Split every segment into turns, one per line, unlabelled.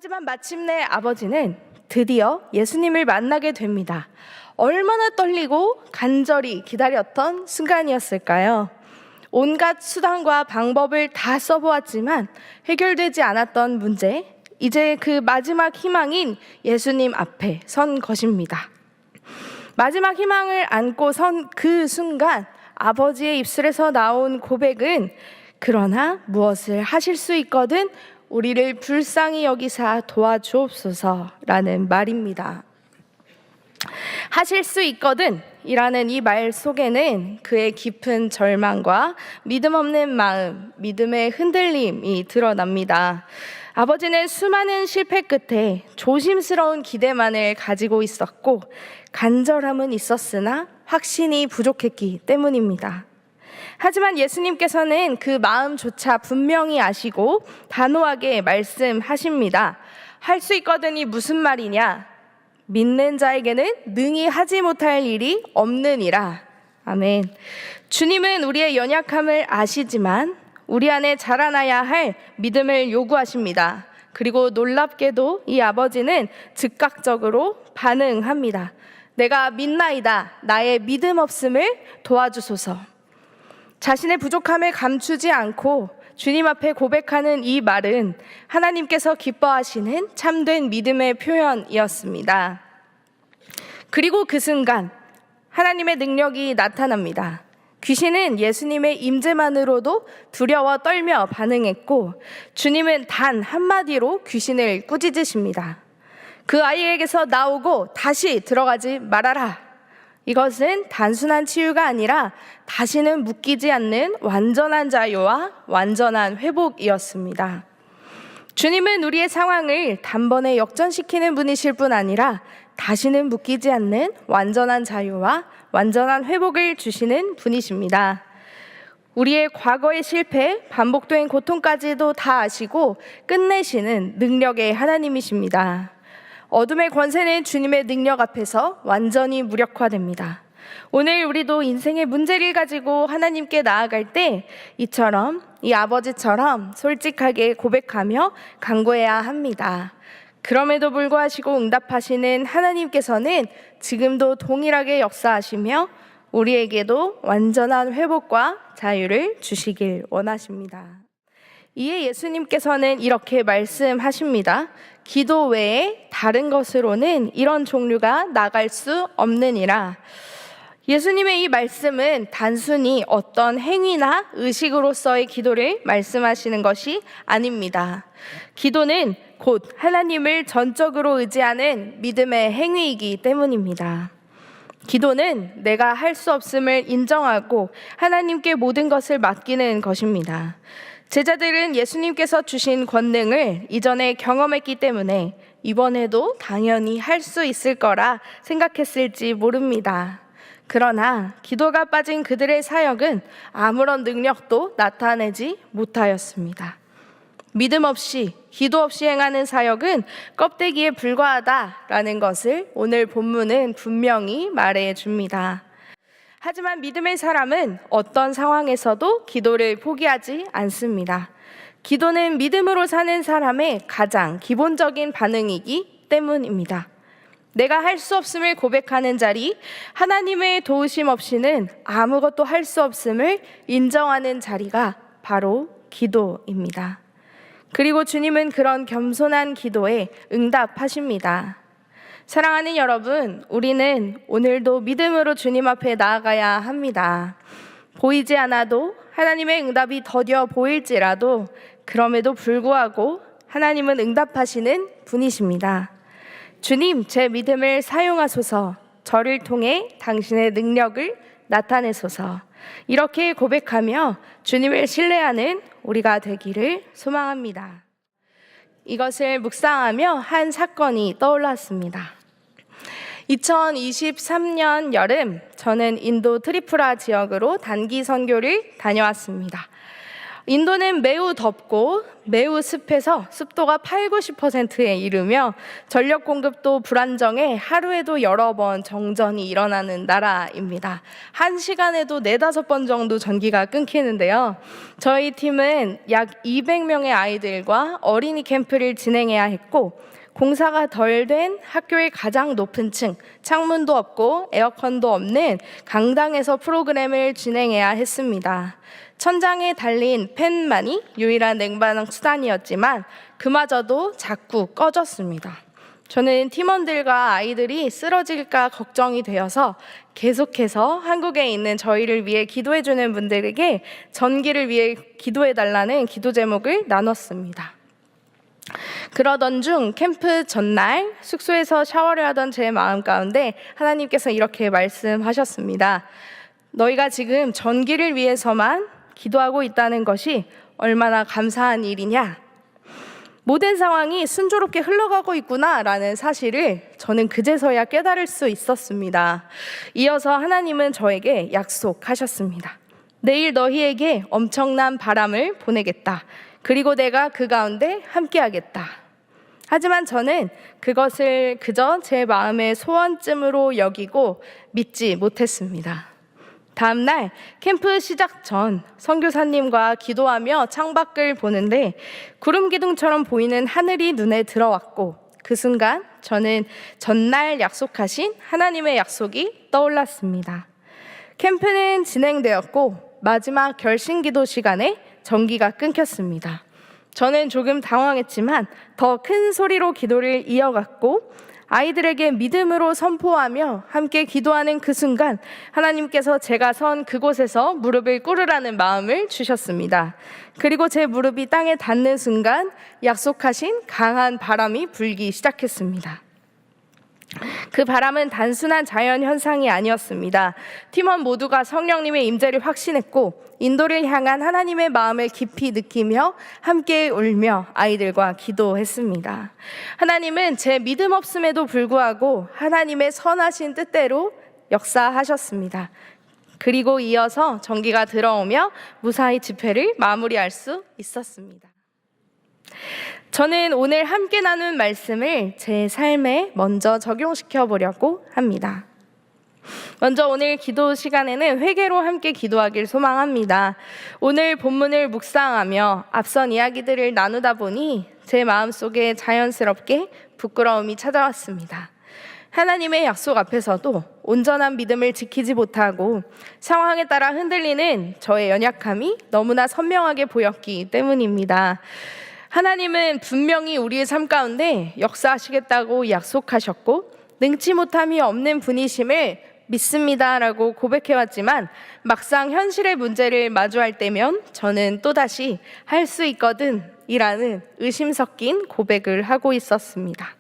하지만 마침내 아버지는 드디어 예수님을 만나게 됩니다. 얼마나 떨리고 간절히 기다렸던 순간이었을까요? 온갖 수단과 방법을 다 써보았지만 해결되지 않았던 문제, 이제 그 마지막 희망인 예수님 앞에 선 것입니다. 마지막 희망을 안고 선 그 순간 아버지의 입술에서 나온 고백은 그러나 무엇을 하실 수 있거든 우리를 불쌍히 여기사 도와주옵소서라는 말입니다. 하실 수 있거든 이라는 이 말 속에는 그의 깊은 절망과 믿음 없는 마음, 믿음의 흔들림이 드러납니다. 아버지는 수많은 실패 끝에 조심스러운 기대만을 가지고 있었고 간절함은 있었으나 확신이 부족했기 때문입니다. 하지만 예수님께서는 그 마음조차 분명히 아시고 단호하게 말씀하십니다. 할 수 있거든이 무슨 말이냐? 믿는 자에게는 능히 하지 못할 일이 없느니라. 아멘. 주님은 우리의 연약함을 아시지만 우리 안에 자라나야 할 믿음을 요구하십니다. 그리고 놀랍게도 이 아버지는 즉각적으로 반응합니다. 내가 믿나이다. 나의 믿음 없음을 도와주소서. 자신의 부족함을 감추지 않고 주님 앞에 고백하는 이 말은 하나님께서 기뻐하시는 참된 믿음의 표현이었습니다. 그리고 그 순간 하나님의 능력이 나타납니다. 귀신은 예수님의 임재만으로도 두려워 떨며 반응했고 주님은 단 한마디로 귀신을 꾸짖으십니다. 그 아이에게서 나오고 다시 들어가지 말아라. 이것은 단순한 치유가 아니라 다시는 묶이지 않는 완전한 자유와 완전한 회복이었습니다. 주님은 우리의 상황을 단번에 역전시키는 분이실 뿐 아니라 다시는 묶이지 않는 완전한 자유와 완전한 회복을 주시는 분이십니다. 우리의 과거의 실패, 반복된 고통까지도 다 아시고 끝내시는 능력의 하나님이십니다. 어둠의 권세는 주님의 능력 앞에서 완전히 무력화됩니다. 오늘 우리도 인생의 문제를 가지고 하나님께 나아갈 때 이처럼 이 아버지처럼 솔직하게 고백하며 간구해야 합니다. 그럼에도 불구하고 응답하시는 하나님께서는 지금도 동일하게 역사하시며 우리에게도 완전한 회복과 자유를 주시길 원하십니다. 이에 예수님께서는 이렇게 말씀하십니다. 기도 외에 다른 것으로는 이런 종류가 나갈 수 없느니라. 예수님의 이 말씀은 단순히 어떤 행위나 의식으로서의 기도를 말씀하시는 것이 아닙니다. 기도는 곧 하나님을 전적으로 의지하는 믿음의 행위이기 때문입니다. 기도는 내가 할 수 없음을 인정하고 하나님께 모든 것을 맡기는 것입니다. 제자들은 예수님께서 주신 권능을 이전에 경험했기 때문에 이번에도 당연히 할 수 있을 거라 생각했을지 모릅니다. 그러나 기도가 빠진 그들의 사역은 아무런 능력도 나타내지 못하였습니다. 믿음 없이, 기도 없이 행하는 사역은 껍데기에 불과하다라는 것을 오늘 본문은 분명히 말해줍니다. 하지만 믿음의 사람은 어떤 상황에서도 기도를 포기하지 않습니다. 기도는 믿음으로 사는 사람의 가장 기본적인 반응이기 때문입니다. 내가 할 수 없음을 고백하는 자리, 하나님의 도우심 없이는 아무것도 할 수 없음을 인정하는 자리가 바로 기도입니다. 그리고 주님은 그런 겸손한 기도에 응답하십니다. 사랑하는 여러분, 우리는 오늘도 믿음으로 주님 앞에 나아가야 합니다. 보이지 않아도 하나님의 응답이 더뎌 보일지라도 그럼에도 불구하고 하나님은 응답하시는 분이십니다. 주님, 제 믿음을 사용하소서, 저를 통해 당신의 능력을 나타내소서. 이렇게 고백하며 주님을 신뢰하는 우리가 되기를 소망합니다. 이것을 묵상하며 한 사건이 떠올랐습니다. 2023년 여름 저는 인도 트리푸라 지역으로 단기 선교를 다녀왔습니다. 인도는 매우 덥고 매우 습해서 습도가 80~90%에 이르며 전력 공급도 불안정해 하루에도 여러 번 정전이 일어나는 나라입니다. 한 시간에도 4~5번 정도 전기가 끊기는데요. 저희 팀은 약 200명의 아이들과 어린이 캠프를 진행해야 했고, 공사가 덜 된 학교의 가장 높은 층, 창문도 없고 에어컨도 없는 강당에서 프로그램을 진행해야 했습니다. 천장에 달린 팬만이 유일한 냉방 수단이었지만 그마저도 자꾸 꺼졌습니다. 저는 팀원들과 아이들이 쓰러질까 걱정이 되어서 계속해서 한국에 있는 저희를 위해 기도해주는 분들에게 전기를 위해 기도해달라는 기도 제목을 나눴습니다. 그러던 중 캠프 전날 숙소에서 샤워를 하던 제 마음 가운데 하나님께서 이렇게 말씀하셨습니다. 너희가 지금 전기를 위해서만 기도하고 있다는 것이 얼마나 감사한 일이냐. 모든 상황이 순조롭게 흘러가고 있구나라는 사실을 저는 그제서야 깨달을 수 있었습니다. 이어서 하나님은 저에게 약속하셨습니다. 내일 너희에게 엄청난 바람을 보내겠다. 그리고 내가 그 가운데 함께하겠다. 하지만 저는 그것을 그저 제 마음의 소원쯤으로 여기고 믿지 못했습니다. 다음 날 캠프 시작 전 선교사님과 기도하며 창밖을 보는데 구름 기둥처럼 보이는 하늘이 눈에 들어왔고, 그 순간 저는 전날 약속하신 하나님의 약속이 떠올랐습니다. 캠프는 진행되었고 마지막 결심 기도 시간에 전기가 끊겼습니다. 저는 조금 당황했지만 더 큰 소리로 기도를 이어갔고, 아이들에게 믿음으로 선포하며 함께 기도하는 그 순간 하나님께서 제가 선 그곳에서 무릎을 꿇으라는 마음을 주셨습니다. 그리고 제 무릎이 땅에 닿는 순간 약속하신 강한 바람이 불기 시작했습니다. 그 바람은 단순한 자연 현상이 아니었습니다. 팀원 모두가 성령님의 임재를 확신했고 인도를 향한 하나님의 마음을 깊이 느끼며 함께 울며 아이들과 기도했습니다. 하나님은 제 믿음 없음에도 불구하고 하나님의 선하신 뜻대로 역사하셨습니다. 그리고 이어서 전기가 들어오며 무사히 집회를 마무리할 수 있었습니다. 저는 오늘 함께 나눈 말씀을 제 삶에 먼저 적용시켜 보려고 합니다. 먼저 오늘 기도 시간에는 회개로 함께 기도하길 소망합니다. 오늘 본문을 묵상하며 앞선 이야기들을 나누다 보니 제 마음속에 자연스럽게 부끄러움이 찾아왔습니다. 하나님의 약속 앞에서도 온전한 믿음을 지키지 못하고 상황에 따라 흔들리는 저의 연약함이 너무나 선명하게 보였기 때문입니다. 하나님은 분명히 우리의 삶 가운데 역사하시겠다고 약속하셨고 능치 못함이 없는 분이심을 믿습니다라고 고백해왔지만 막상 현실의 문제를 마주할 때면 저는 또다시 할 수 있거든 이라는 의심 섞인 고백을 하고 있었습니다.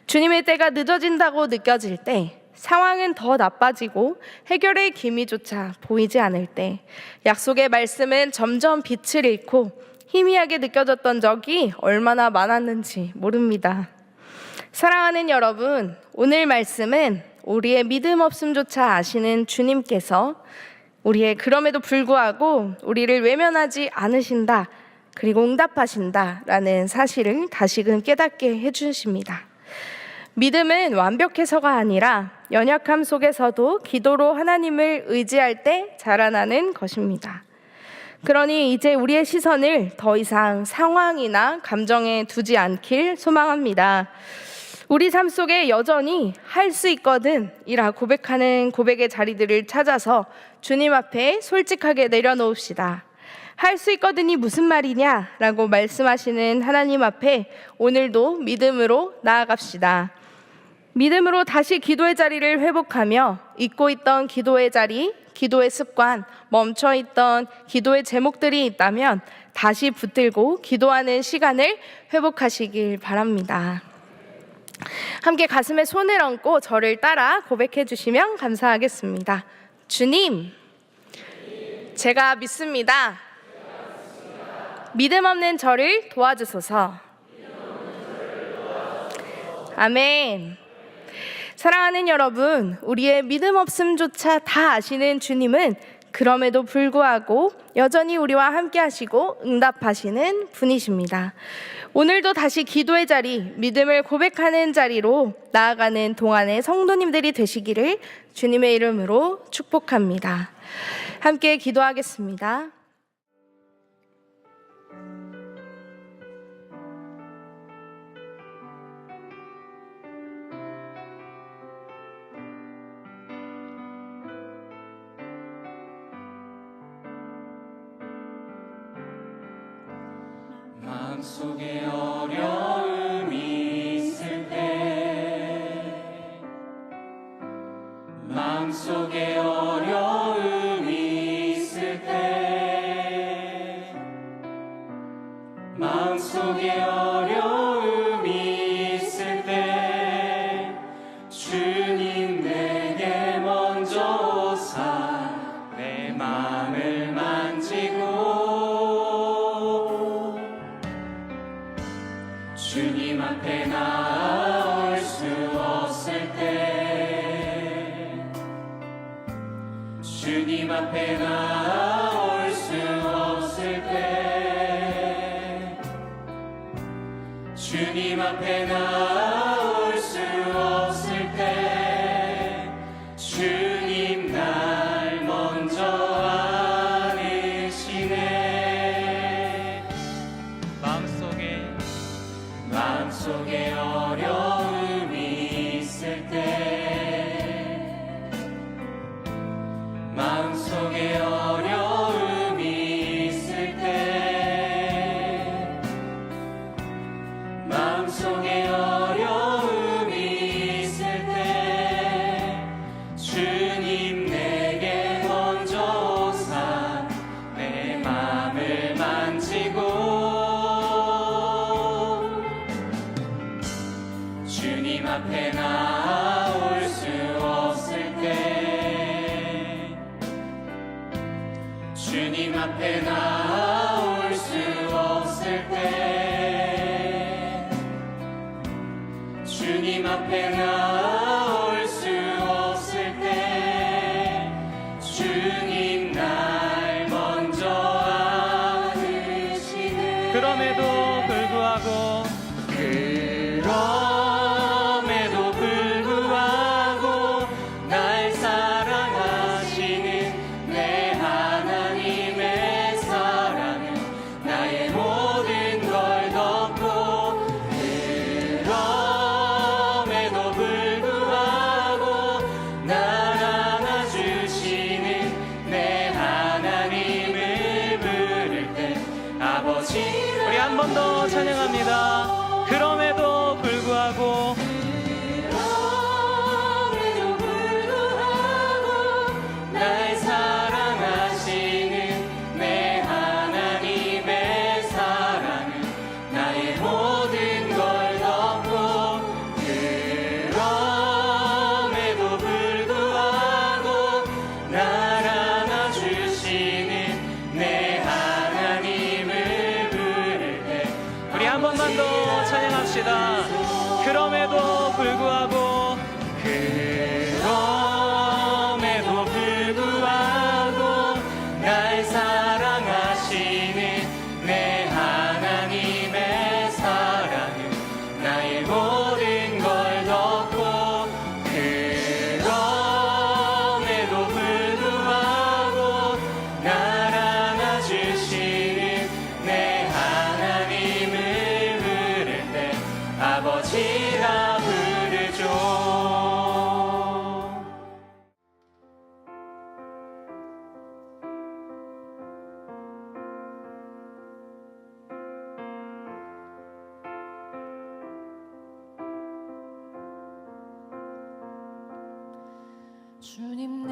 주님의 때가 늦어진다고 느껴질 때, 상황은 더 나빠지고 해결의 기미조차 보이지 않을 때, 약속의 말씀은 점점 빛을 잃고 희미하게 느껴졌던 적이 얼마나 많았는지 모릅니다. 사랑하는 여러분, 오늘 말씀은 우리의 믿음 없음조차 아시는 주님께서 우리의 그럼에도 불구하고 우리를 외면하지 않으신다, 그리고 응답하신다라는 사실을 다시금 깨닫게 해주십니다. 믿음은 완벽해서가 아니라 연약함 속에서도 기도로 하나님을 의지할 때 자라나는 것입니다. 그러니 이제 우리의 시선을 더 이상 상황이나 감정에 두지 않길 소망합니다. 우리 삶 속에 여전히 할 수 있거든 이라 고백하는 고백의 자리들을 찾아서 주님 앞에 솔직하게 내려놓읍시다. 할 수 있거든이 무슨 말이냐 라고 말씀하시는 하나님 앞에 오늘도 믿음으로 나아갑시다. 믿음으로 다시 기도의 자리를 회복하며 잊고 있던 기도의 자리, 기도의 습관, 멈춰있던 기도의 제목들이 있다면 다시 붙들고 기도하는 시간을 회복하시길 바랍니다. 함께 가슴에 손을 얹고 저를 따라 고백해 주시면 감사하겠습니다. 주님, 제가 믿습니다. 믿음 없는 저를 도와주소서. 아멘. 사랑하는 여러분, 우리의 믿음 없음조차 다 아시는 주님은 그럼에도 불구하고 여전히 우리와 함께 하시고 응답하시는 분이십니다. 오늘도 다시 기도의 자리, 믿음을 고백하는 자리로 나아가는 동안의 성도님들이 되시기를 주님의 이름으로 축복합니다. 함께 기도하겠습니다.
마음속에 어려움이 있을 때, 마음속에 어려움이 있을 때, 마음속에 어려움이 있을 때, 주님 내게 먼저 오사 내 마음을 만지고 주님 앞에 나올 수 없을 때, 주님 앞에 나올 수 없을 때, 주님 앞에 나올 수 없을 때, 주님 날 먼저 안으시네. 마음속에 어려움이 있을 때, 마음속에 어려움이 있을 때, 마음속에 어려움이 있을 때, 주님 내게 먼저 오사 내 마음을 만지고 주님 앞에 나올 수 없을 때, 주님 앞에 나올 수 없을 때, 주님 앞에 나올 수 없을 때, 주님 날 먼저 안으시네.
그럼에도 불구하고
날 사랑하시는 내 하나님의 사랑은 나의 모든 걸 덮고, 그럼에도 불구하고 날 안아주시는 내 하나님을 부를 때 아버지라.
우리 한 번 더 찬양합니다. 그럼에도 불구하고
날 사랑하시는 내 하나님의 사랑은 나의 모든 걸 덮고, 그럼에도 불구하고 날 안아주시는 내 하나님을 부를 때.
우리 한 번만 더 찬양합시다. 그럼에도 불구하고
그럼에도 불구하고 날 사랑하시는 내 하나님의 사랑은 나의 모든 걸 덮고, 그럼에도 불구하고 날 안아주시는 내 하나님을 부를 때 아버지라 부르죠.
주님